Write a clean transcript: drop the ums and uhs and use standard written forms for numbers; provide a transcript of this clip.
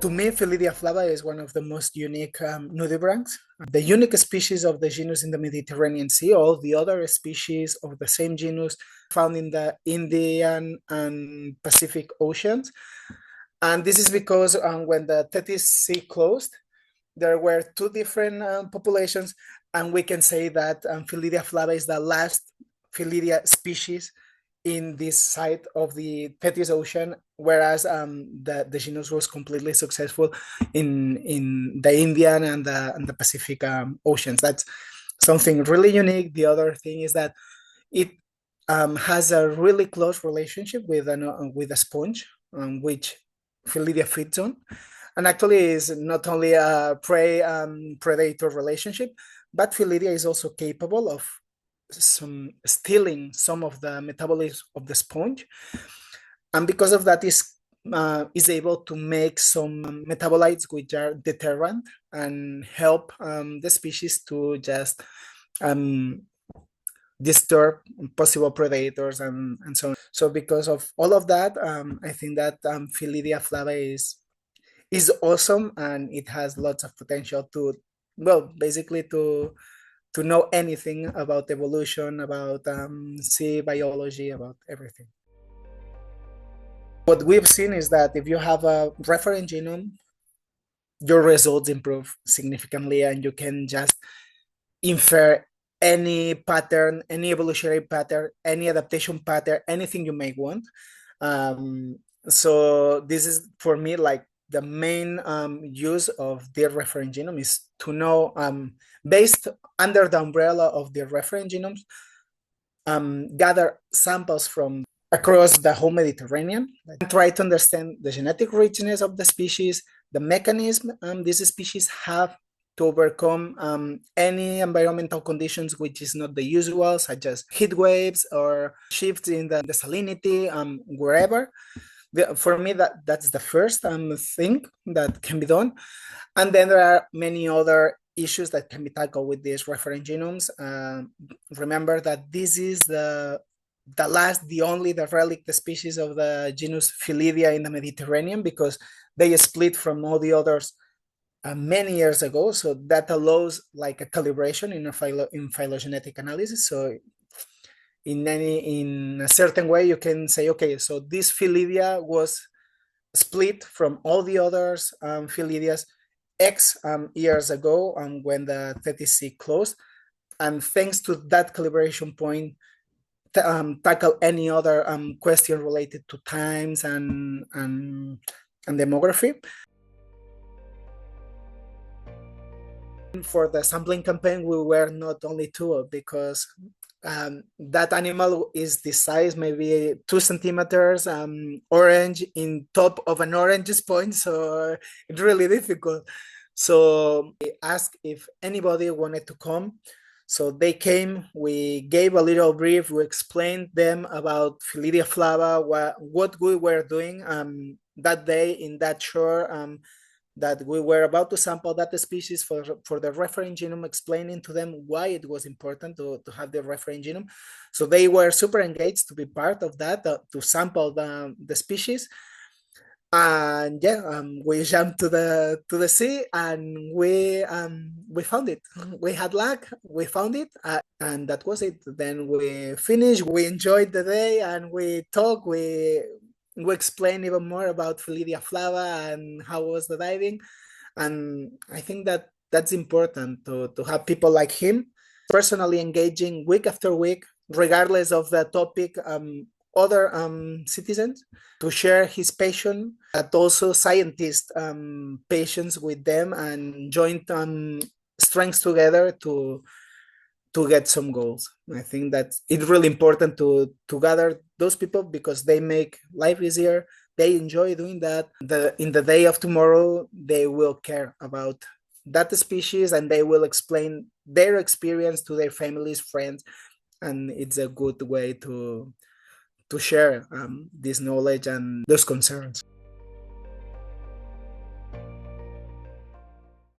To me, Phyllidia flava is one of the most unique nudibranchs. The unique species of the genus in the Mediterranean Sea. All the other species of the same genus found in the Indian and Pacific Oceans. And this is because when the Tethys Sea closed, there were two different populations, and we can say that Phyllidia flava is the last Phyllidia species in this side of the Tethys Ocean, whereas the genus was completely successful in the Indian and the Pacific Oceans. That's something really unique. The other thing is that it has a really close relationship with a sponge, which Phyllidia feeds on, and actually is not only a prey predator relationship, but Phyllidia is also capable of stealing some of the metabolism of the sponge, and because of that is able to make some metabolites which are deterrent and help the species to just disturb possible predators and so on. So because of all of that, I think that Phyllidia flava is awesome, and it has lots of potential to, well, basically to know anything about evolution, about sea biology, about everything. What we've seen is that if you have a reference genome, your results improve significantly, and you can just infer any pattern, any evolutionary pattern, any adaptation pattern, anything you may want. So this is, for me, like the main use of the reference genome is to know, based under the umbrella of the reference genomes, gather samples from across the whole Mediterranean and try to understand the genetic richness of the species, the mechanism these species have to overcome any environmental conditions which is not the usual, such as heat waves or shifts in the salinity, wherever. For me, that's the first thing that can be done. And then there are many other issues that can be tackled with these reference genomes. Remember that this is the relic species of the genus Phyllidia in the Mediterranean, because they split from all the others many years ago. So that allows like a calibration in phylogenetic analysis. So in a certain way, you can say, okay, so this Phyllidia was split from all the others Phyllidias X years ago, when the Tethys Sea closed, and thanks to that calibration point, tackle any other question related to times and demography. For the sampling campaign, we were not only two, because that animal is the size, maybe 2 centimeters, orange in top of an orange sponge, so it's really difficult. So we asked if anybody wanted to come. So they came, we gave a little brief, we explained them about Phyllidia flava, what we were doing that day in that shore, that we were about to sample that species for the reference genome, explaining to them why it was important to have the reference genome. So they were super engaged to be part of that, to sample the species. And yeah, we jumped to the sea, and we found it. We had luck, we found it, and that was it. Then we finished, we enjoyed the day, and we talked, we explained even more about Phyllidia flava and how was the diving. And I think that that's important to have people like him personally engaging week after week, regardless of the topic, other citizens, to share his passion, but also scientists' patience with them, and joint strengths together to get some goals. I think that it's really important to gather those people, because they make life easier. They enjoy doing that. In the day of tomorrow, they will care about that species, and they will explain their experience to their families, friends, and it's a good way to share this knowledge and those concerns.